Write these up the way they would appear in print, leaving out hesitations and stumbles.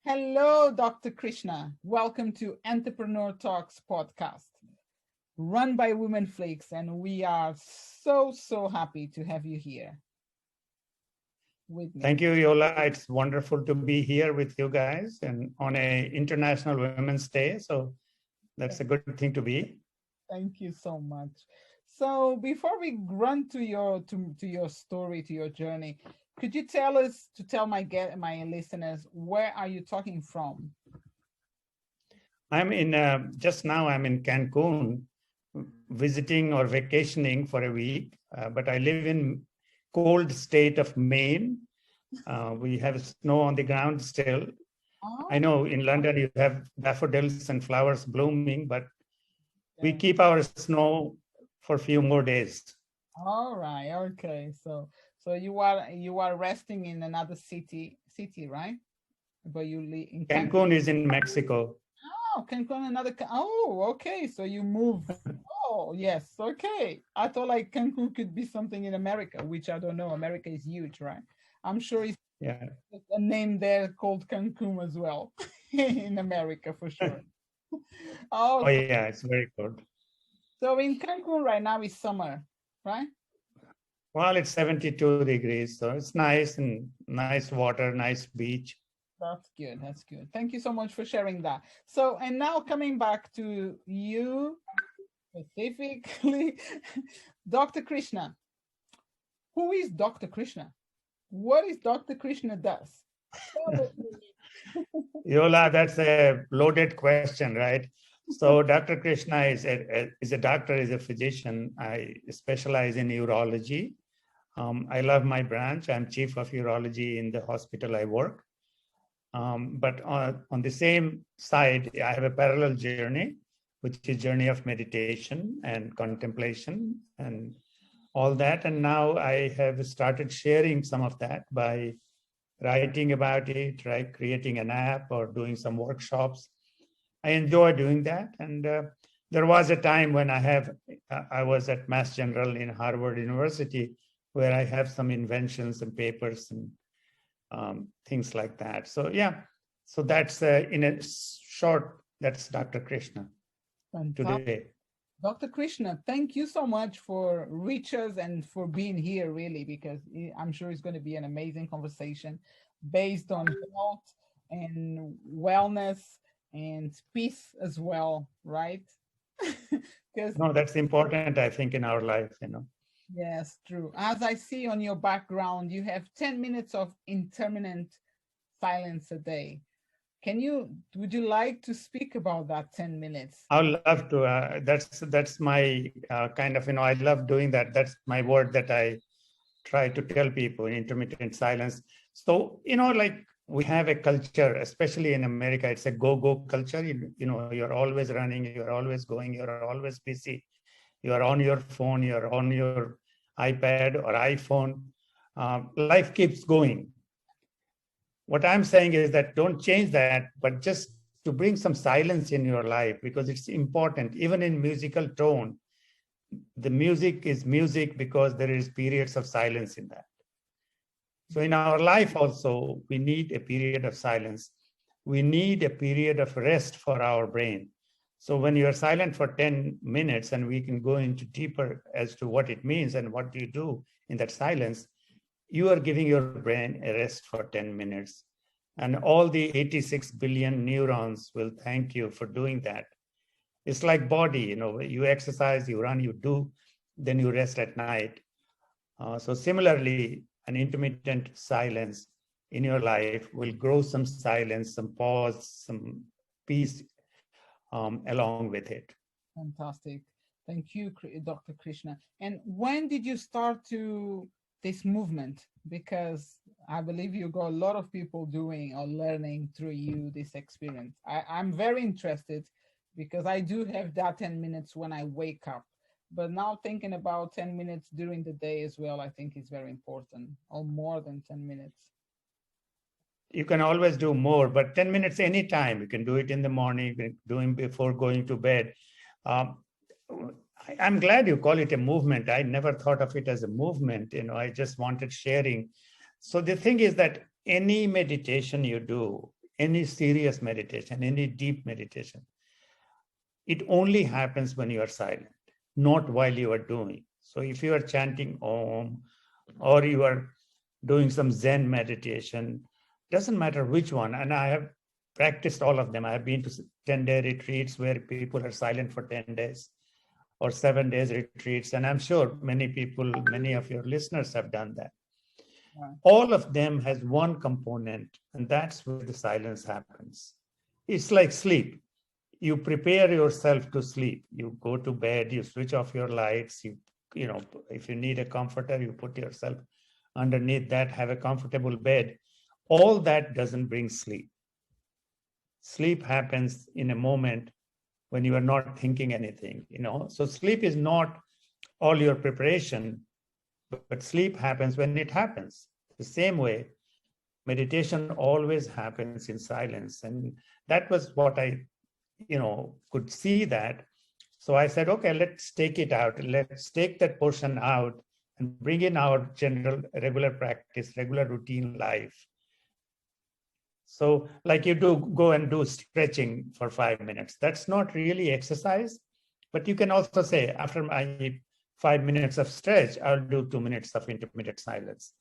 Hello, Dr. Krishna. Welcome to Entrepreneur Talks podcast, run by Women Flakes, and we are so happy to have you here with me. Thank you, Yola. It's wonderful to be here with you guys and on a International Women's Day. So that's a good thing to be. Thank you so much. So before we run to your story, to your journey, could you tell my listeners, where are you talking from? I'm just now I'm in Cancun, visiting or vacationing for a week, but I live in cold state of Maine. We have snow on the ground still. Oh. I know in London you have daffodils and flowers blooming, but we keep our snow for a few more days. All right. Okay. So you are resting in another city, right? But you live in Cancun is in Mexico. Oh, Cancun, oh, okay. So you move. Oh, yes. Okay. I thought like Cancun could be something in America, which I don't know. America is huge, right? I'm sure it's a name there called Cancun as well in America for sure. Oh yeah, it's very good. So in Cancun right now is summer, right? Well, it's 72 degrees, so it's nice and nice water, nice beach. That's good. That's good. Thank you so much for sharing that. So, and now coming back to you specifically, Dr. Krishna. Who is Dr. Krishna? What is Dr. Krishna does? Yola, that's a loaded question, right? So Dr. Krishna is a doctor, is a physician. I specialize in urology. I love my branch. I'm chief of urology in the hospital I work. But on the same side, I have a parallel journey, which is journey of meditation and contemplation and all that. And now I have started sharing some of that by writing about it, right? Creating an app or doing some workshops. I enjoy doing that. And there was a time when I was at Mass General in Harvard University, where I have some inventions and papers and things like that. So yeah, so that's in a short, that's Dr. Krishna today. Dr. Krishna, thank you so much for reaching and for being here, really, because I'm sure it's going to be an amazing conversation based on health and wellness and peace as well, right? No, that's important, I think, in our life, Yes, true. As I see on your background, you have 10 minutes of intermittent silence a day. Would you like to speak about that 10 minutes? I would love to. That's my kind of, I love doing that. That's my word that I try to tell people in intermittent silence. So, like we have a culture, especially in America, it's a go-go culture. You're always running, you're always going, you're always busy. You're on your phone, you're on your iPad or iPhone. Life keeps going. What I'm saying is that don't change that, but just to bring some silence in your life, because it's important. Even in musical tone, the music is music because there is periods of silence in that. So in our life also, we need a period of silence. We need a period of rest for our brain. So when you're silent for 10 minutes, and we can go into deeper as to what it means and what you do in that silence, you are giving your brain a rest for 10 minutes. And all the 86 billion neurons will thank you for doing that. It's like body, you exercise, you run, you do, then you rest at night. So similarly, an intermittent silence in your life will grow some silence, some pause, some peace along with it. Fantastic. Thank you, Dr. Krishna. And when did you start this movement? Because I believe you got a lot of people doing or learning through you this experience. I'm very interested because I do have that 10 minutes when I wake up. But now thinking about 10 minutes during the day as well, I think is very important, or more than 10 minutes. You can always do more, but 10 minutes anytime. You can do it in the morning, you can do it before going to bed. I'm glad you call it a movement. I never thought of it as a movement. I just wanted sharing. So the thing is that any meditation you do, any serious meditation, any deep meditation, it only happens when you are silent, not while you are doing. So if you are chanting Om, or you are doing some Zen meditation, doesn't matter which one. And I have practiced all of them. I have been to 10-day retreats where people are silent for 10 days or 7 days retreats. And I'm sure many people, many of your listeners have done that. Right. All of them has one component, and that's where the silence happens. It's like sleep. You prepare yourself to sleep. You go to bed, you switch off your lights, you know, if you need a comforter, you put yourself underneath that, have a comfortable bed. All that doesn't bring sleep. Sleep happens in a moment when you are not thinking anything, you know. So sleep is not all your preparation, but sleep happens when it happens. The same way, meditation always happens in silence. And that was what I, you know, could see that. So I said, okay, let's take it out. Let's take that portion out and bring in our general regular practice, regular routine life. So like you do go and do stretching for 5 minutes. That's not really exercise, but you can also say after my 5 minutes of stretch, I'll do 2 minutes of intermittent silence.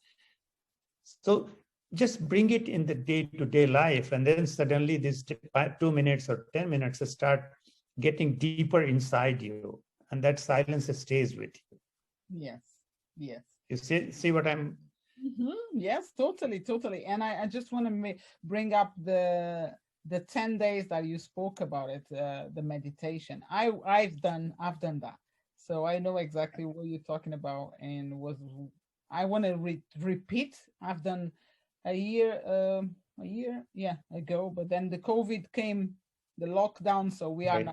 So just bring it in the day-to-day life. And then suddenly these 2 minutes or 10 minutes start getting deeper inside you. And that silence stays with you. Yes. Yes. You see what I'm... Yes, totally. And I just want to bring up the 10 days that you spoke about it, the meditation. I've done that. So I know exactly what you're talking about, and I want to repeat. I've done a year ago, but then the COVID came, the lockdown, so we are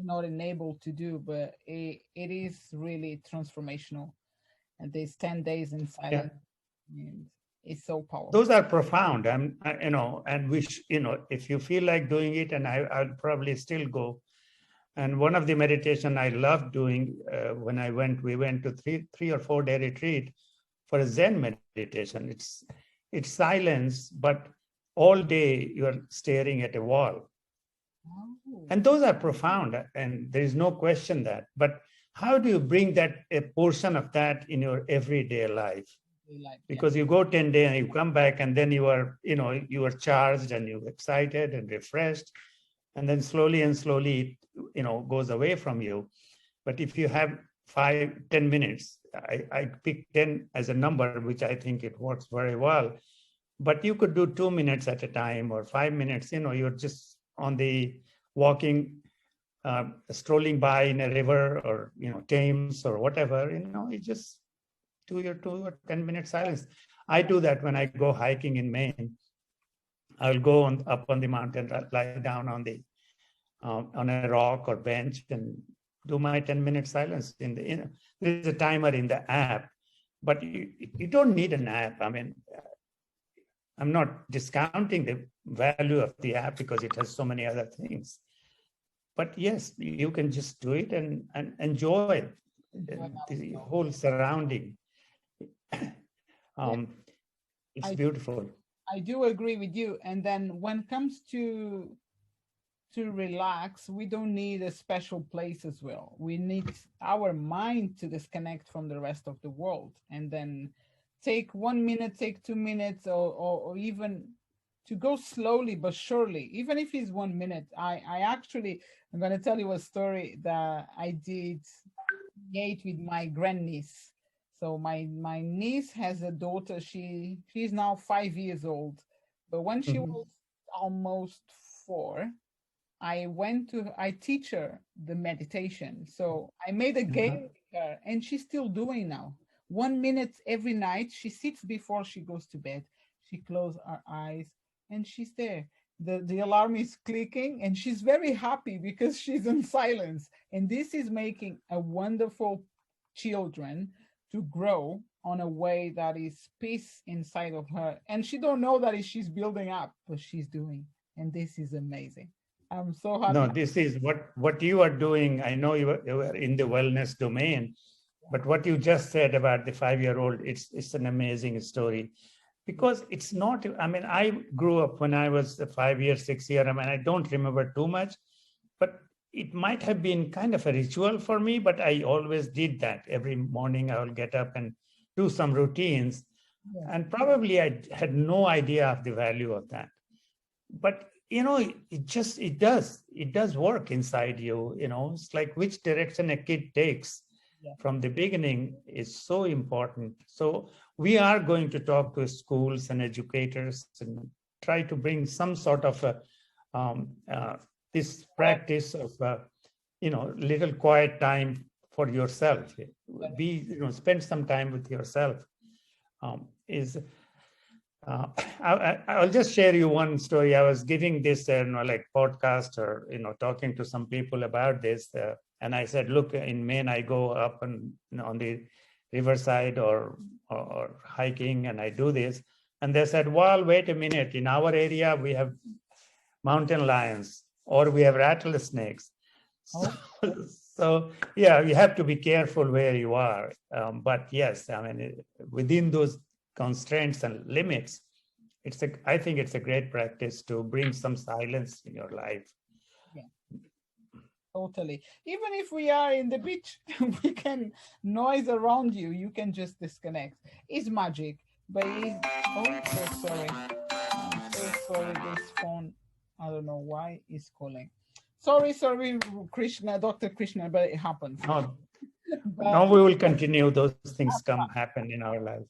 not enabled to do, but it is really transformational. And these 10 days in silence, and it's so powerful. Those are profound. You know, and if you feel like doing it, and I'll probably still go. And one of the meditation I loved doing when we went to three or 4 day retreat for a Zen meditation. It's silence, but all day you are staring at a wall. Oh. And those are profound, and there is no question that. But how do you bring a portion of that in your everyday life? Because you go 10 days and you come back, and then you are charged and you're excited and refreshed, and then slowly it goes away from you. But if you have 5-10 minutes, I pick 10 as a number, which I think it works very well. But you could do 2 minutes at a time or 5 minutes. You're just on the walking, strolling by in a river or Thames or whatever. You just do your 2 or 10-minute silence. I do that when I go hiking in Maine. I'll go up on the mountain, lie down on a rock or bench and do my 10-minute silence. There's a timer in the app, but you don't need an app. I mean, I'm not discounting the value of the app because it has so many other things. But yes, you can just do it and enjoy the whole surrounding. It's beautiful. I do agree with you. And then when it comes to relax, we don't need a special place as well. We need our mind to disconnect from the rest of the world, and then take 1 minute, take 2 minutes, or even to go slowly but surely, even if it's 1 minute. I'm going to tell you a story that I did with my grandniece. So my niece has a daughter. She's now 5 years old, but when she was almost 4, I teach her the meditation. So I made a game with her, and she's still doing now. 1 minute every night. She sits before she goes to bed. She closes her eyes and she's there. The alarm is clicking, and she's very happy because she's in silence. And this is making a wonderful children to grow on a way that is peace inside of her. And she don't know that she's building up, but she's doing. And this is amazing. I'm so happy. No, this is what you are doing. I know you are in the wellness domain, but what you just said about the 5-year-old, it's an amazing story. because it's not, I mean, I grew up when I was 5 year, 6 year, I mean, I don't remember too much, but it might have been kind of a ritual for me, but I always did that. Every morning I will get up and do some routines. Yeah. And probably I had no idea of the value of that. But, it does work inside you. It's like which direction a kid takes from the beginning is so important. So we are going to talk to schools and educators and try to bring some sort of this practice of little quiet time for yourself. Spend some time with yourself. I'll just share you one story. I was giving this like podcast or talking to some people about this, and I said, look, in Maine I go up and on the riverside or hiking, and I do this. And they said, well, wait a minute, in our area we have mountain lions or we have rattlesnakes. So yeah, you have to be careful where you are. But yes, I mean, within those constraints and limits, I think it's a great practice to bring some silence in your life. Yeah, totally. Even if we are in the beach, we can noise around you. You can just disconnect. It's magic, but so sorry. I'm so sorry. This phone, I don't know why it's calling. Sorry, Krishna, Dr. Krishna, but it happens. No, we will continue. Those things happen in our lives.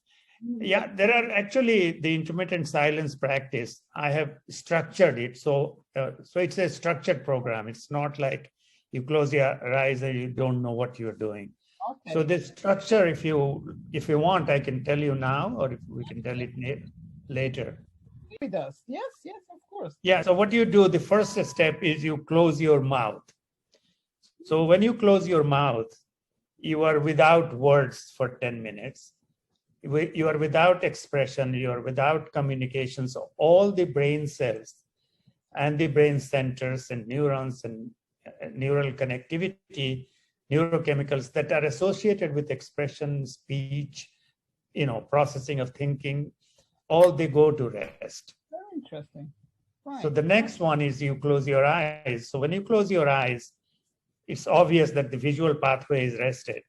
Yeah, there are actually the intermittent silence practice. I have structured it. So it's a structured program. It's not like you close your eyes and you don't know what you're doing. Okay. So the structure, if you want, I can tell you now, or if we can tell it later. It does. Yes, of course. Yeah, so what you do, the first step is you close your mouth. So when you close your mouth, you are without words for 10 minutes. You are without expression, you are without communication. So all the brain cells and the brain centers and neurons and neural connectivity, neurochemicals that are associated with expression, speech, processing of thinking, all they go to rest. Very interesting. Right. So the next one is you close your eyes. So when you close your eyes, it's obvious that the visual pathway is rested.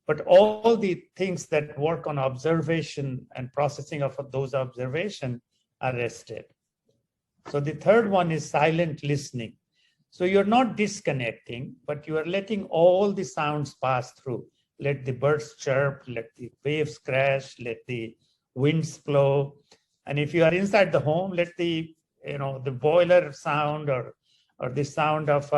But all the things that work on observation and processing of those observations are rested. So the third one is silent listening. So you're not disconnecting, but you are letting all the sounds pass through. Let the birds chirp, let the waves crash, let the winds blow. And if you are inside the home, let the boiler sound or the sound of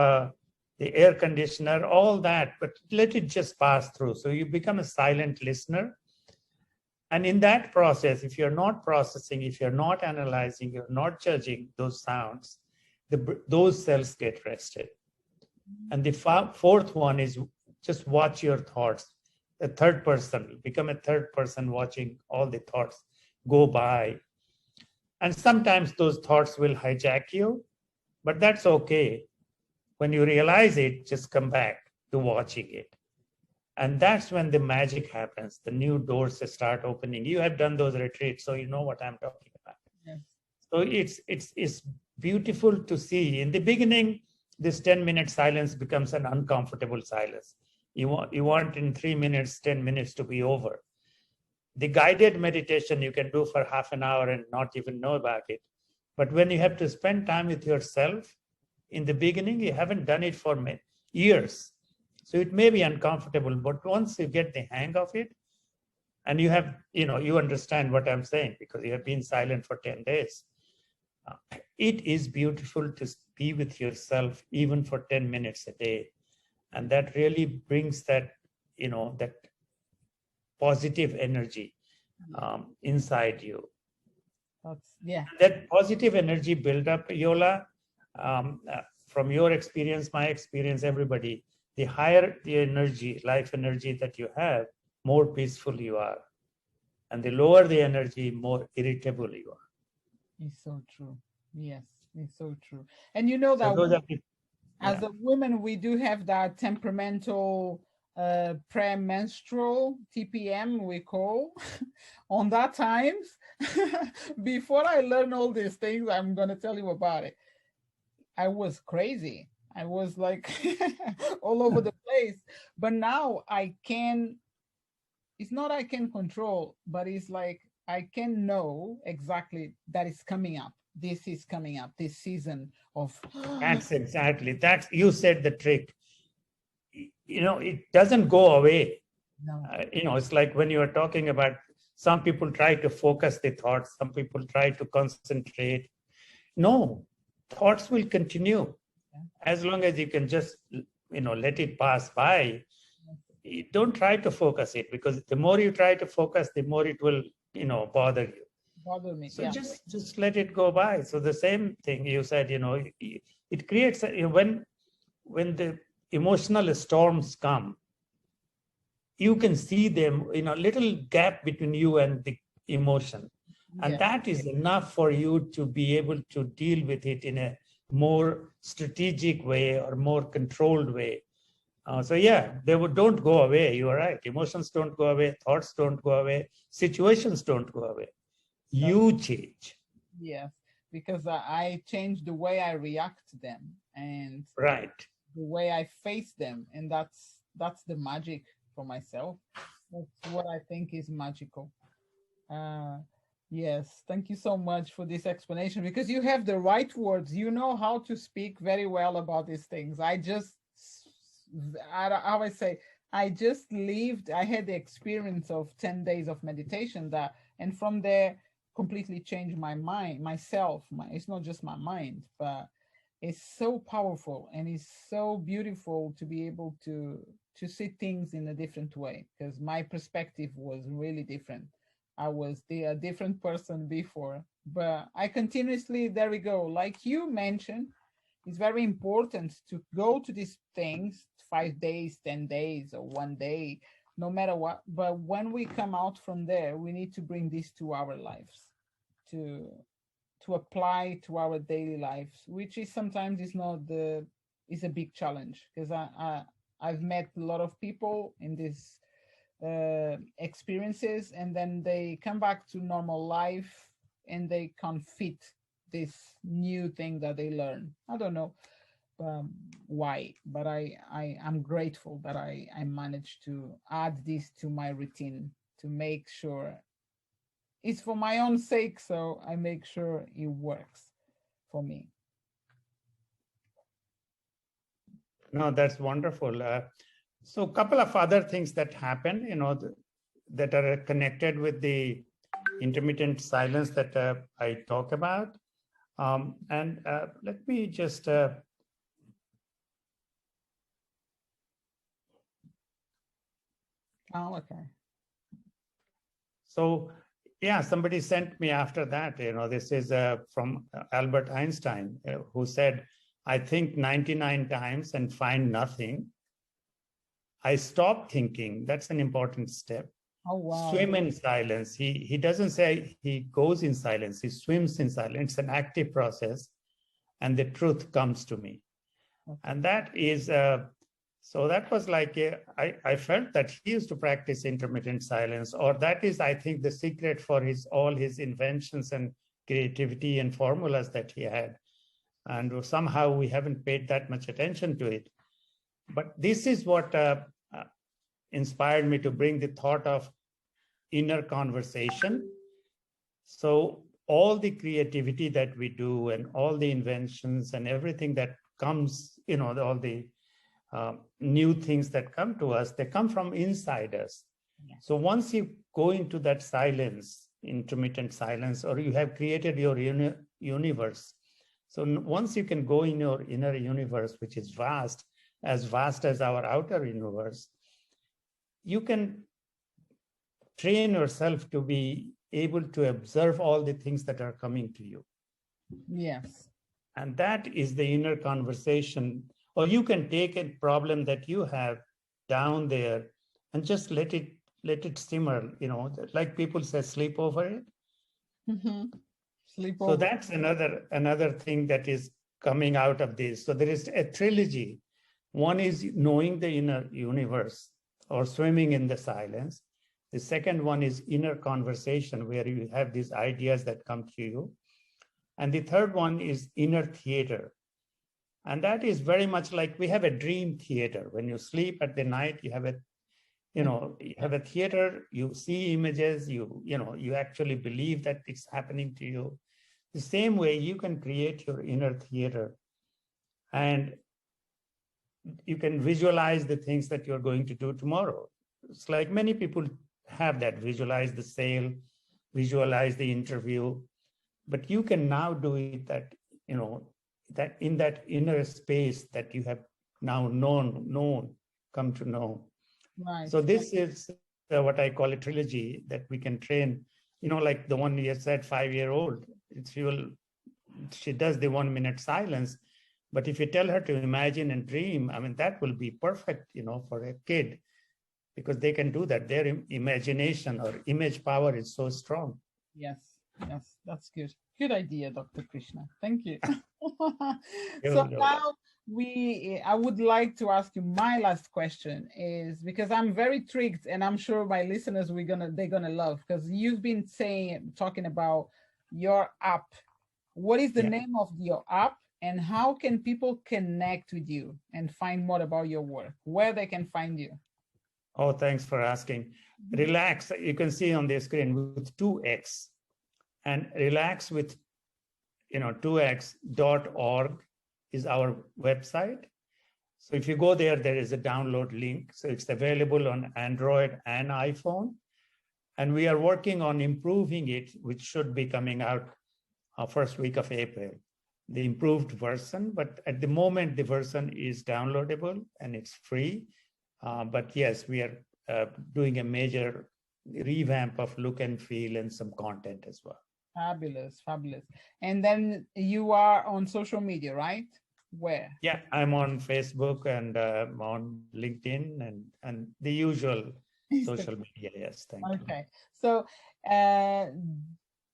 the air conditioner, all that, but let it just pass through. So you become a silent listener. And in that process, if you're not processing, if you're not analyzing, you're not judging those sounds, those cells get rested. And the fourth one is just watch your thoughts. The third person, become a third person watching all the thoughts go by. And sometimes those thoughts will hijack you, but that's okay. When you realize it, just come back to watching it. And that's when the magic happens. The new doors start opening. You have done those retreats, so you know what I'm talking about. Yes. So it's beautiful to see. In the beginning, this 10-minute silence becomes an uncomfortable silence. You want in 3 minutes, 10 minutes to be over. The guided meditation you can do for half an hour and not even know about it. But when you have to spend time with yourself, in the beginning, you haven't done it for years. So it may be uncomfortable, but once you get the hang of it, and you have, you understand what I'm saying because you have been silent for 10 days. It is beautiful to be with yourself even for 10 minutes a day. And that really brings that, that positive energy inside you. That positive energy build up, Yola, from your experience, my experience, everybody, the higher the energy, life energy that you have, more peaceful you are. And the lower the energy, more irritable you are. It's so true. Yes, it's so true. And you know that as a woman, we do have that temperamental premenstrual TPM we call on that times before I learn all these things, I'm going to tell you about it. I was crazy. I was like all over the place. But now I can, it's not I can control, but it's like I can know exactly that it's coming up. This is coming up, this season of That's exactly, that's, you said the trick. It doesn't go away. no. It's like when you are talking about, some people try to focus the thoughts, some people try to concentrate. No, thoughts will continue Yeah. as long as you can just, let it pass by. Don't try to focus it, because the more you try to focus, the more it will, bother you. Bother me. So Yeah. just let it go by. So the same thing you said, it creates when the emotional storms come, you can see them in a little gap between you and the emotion. And Yeah. that is enough for you to be able to deal with it in a more strategic way or more controlled way. So yeah, don't go away. You are right. Emotions don't go away. Thoughts don't go away. Situations don't go away. You change. Yes. Because I changed the way I react to them and Right. the way I face them. And that's the magic for myself. That's what I think is magical. Uh, yes, thank you so much for this explanation because you have the right words. You know how to speak very well about these things. How I say, I just lived, I had the experience of 10 days of meditation that, and from there, completely changed my mind, myself. It's not just my mind, but it's so powerful and it's so beautiful to be able to see things in a different way because my perspective was really different. I was a different person before, but I continuously, there we go, like you mentioned, it's very important to go to these things 5 days, 10 days, or 1 day, no matter what. But when we come out from there, we need to bring this to our lives, to apply to our daily lives, which is sometimes is not the is a big challenge because I've met a lot of people in this experiences and then they come back to normal life and they can't fit this new thing that they learn. I don't know why, but I'm grateful that I managed to add this to my routine to make sure it's for my own sake, so I make sure it works for me. No, that's wonderful. So a couple of other things that happen, that are connected with the intermittent silence that I talk about. And let me just Oh, okay. So yeah, somebody sent me after that. This is from Albert Einstein, who said, "I think 99 times and find nothing. I stop thinking." That's an important step. Oh, wow. Swim in silence. He doesn't say he goes in silence. He swims in silence. It's an active process, and the truth comes to me. Okay. And that is so that was like I felt that he used to practice intermittent silence, or that is, I think, the secret for all his inventions and creativity and formulas that he had. And somehow we haven't paid that much attention to it. But this is what inspired me to bring the thought of inner conversation. So all the creativity that we do and all the inventions and everything that comes, all the new things that come to us, they come from inside us. Yeah. So once you go into that silence, intermittent silence, or you have created your universe. So once you can go in your inner universe, which is vast as our outer universe, you can train yourself to be able to observe all the things that are coming to you. Yes. And that is the inner conversation. Or you can take a problem that you have down there and just let it simmer, like people say, sleep over it. Mm-hmm. Sleep so over. That's another thing that is coming out of this. So there is a trilogy. One is knowing the inner universe or swimming in the silence. The second one is inner conversation, where you have these ideas that come to you. And the third one is inner theater. And that is very much like we have a dream theater. When you sleep at the night, you have a, you have a theater, you see images, you actually believe that it's happening to you. The same way you can create your inner theater, and you can visualize the things that you're going to do tomorrow. It's like many people have that, visualize the sale, visualize the interview, but you can now do it that, that in that inner space that you have now come to know. Right. So this is what I call a trilogy that we can train, like the one you said, 5-year-old, she does the 1 minute silence. But if you tell her to imagine and dream, I mean, that will be perfect, for a kid, because they can do that. Their imagination or image power is so strong. Yes, that's good. Good idea, Dr. Krishna. Thank you. So now I would like to ask you, my last question is, because I'm very intrigued, and I'm sure my listeners they're gonna love, because you've been talking about your app. What is the name of your app, and how can people connect with you and find more about your work? Where they can find you? Oh, thanks for asking. Relax, you can see on the screen with 2x, and relax with 2x.org is our website. So if you go there, there is a download link. So it's available on Android and iPhone. And we are working on improving it, which should be coming out first week of April, the improved version. But at the moment, the version is downloadable and it's free. But yes, we are doing a major revamp of look and feel and some content as well. Fabulous, fabulous. And then you are on social media, right? Where? Yeah, I'm on Facebook and on LinkedIn and the usual social media. Yes, thank you. Okay,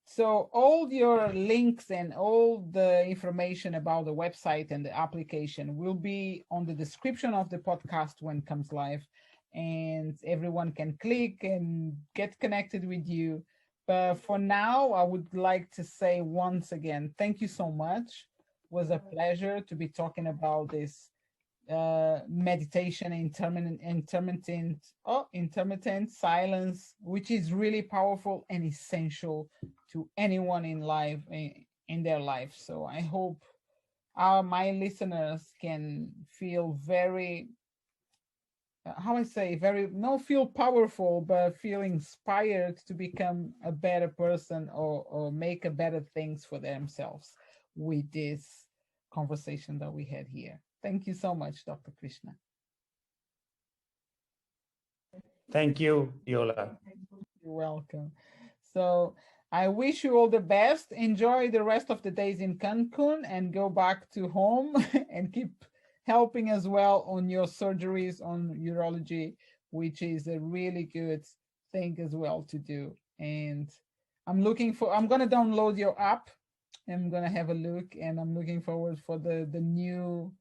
so all your links and all the information about the website and the application will be on the description of the podcast when it comes live, and everyone can click and get connected with you. But for now, I would like to say once again, thank you so much. It was a pleasure to be talking about this meditation, intermittent silence, which is really powerful and essential to anyone in their life. So I hope my listeners can feel very, not feel powerful, but feel inspired to become a better person or make a better things for themselves with this conversation that we had here. Thank you so much, Dr. Krishna. Thank you, Yola. You're welcome. So I wish you all the best. Enjoy the rest of the days in Cancun and go back to home and keep helping as well on your surgeries on urology, which is a really good thing as well to do. And I'm going to download your app. I'm going to have a look, and I'm looking forward for the new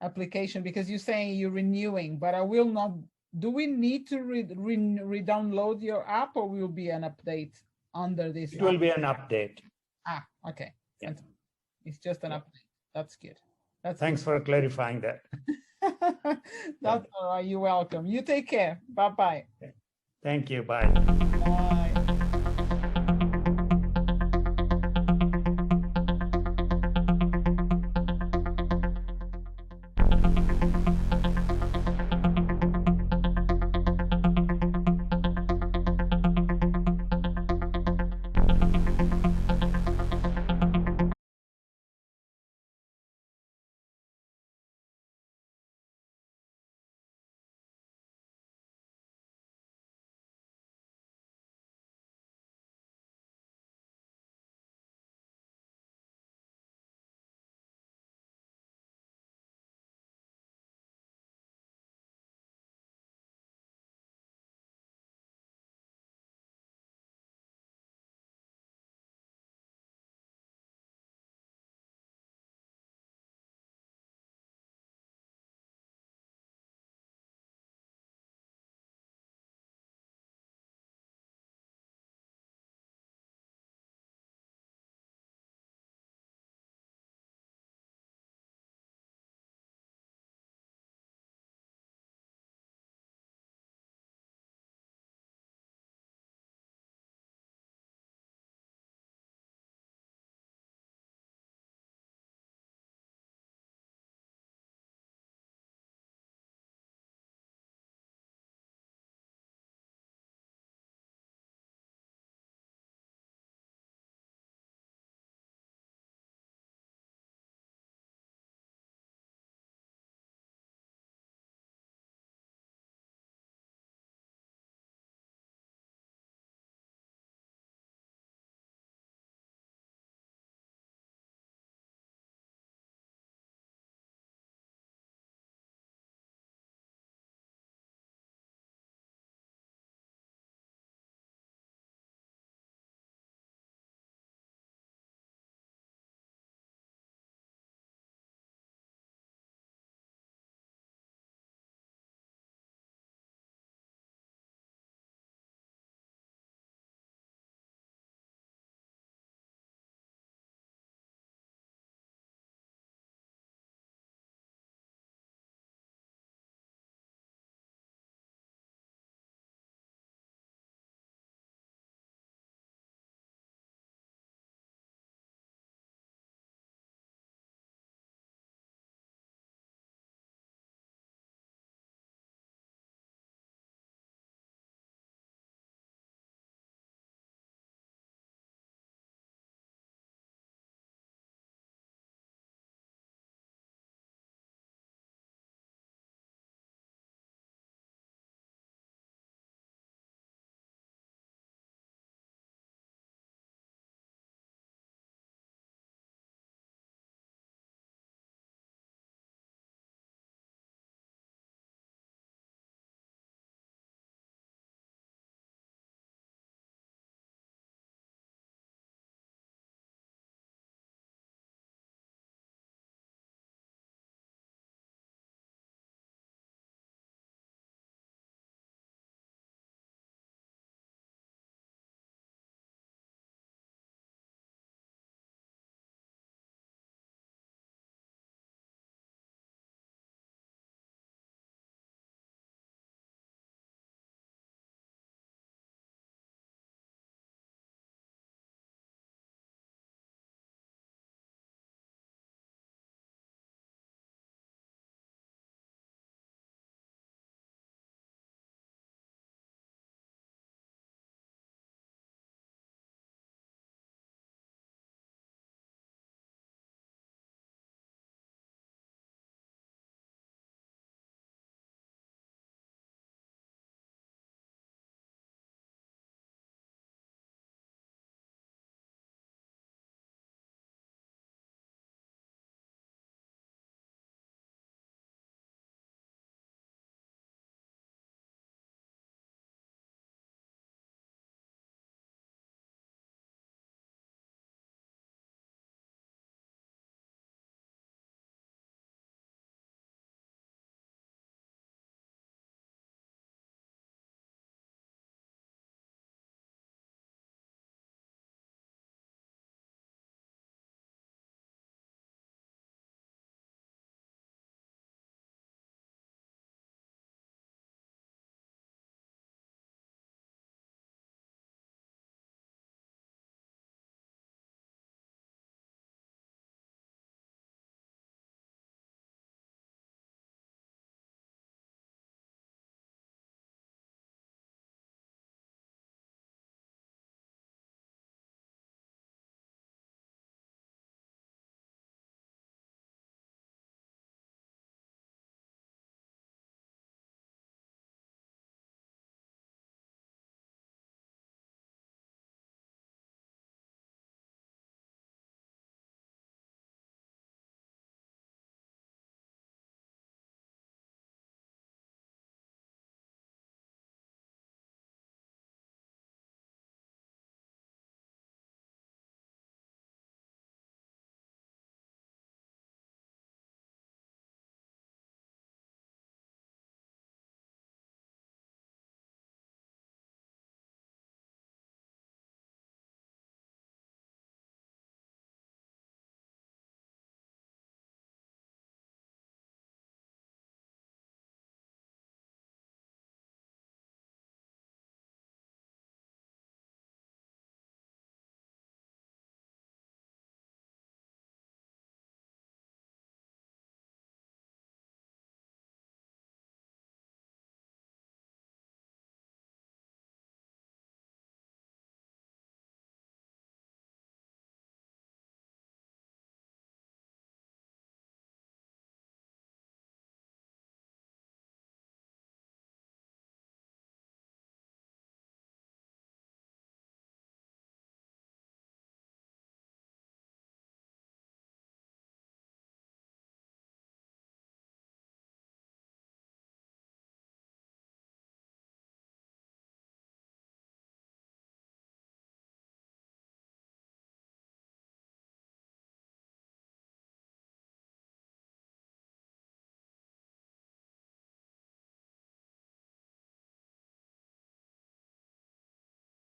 application, because you're saying you're renewing, but I will not. Do we need to re-download your app, or will be an update under this? It will be an update. Okay. Yeah. It's just an update. That's good. Thanks for clarifying that. That's all right. You're welcome. You take care. Bye-bye. Thank you. Bye.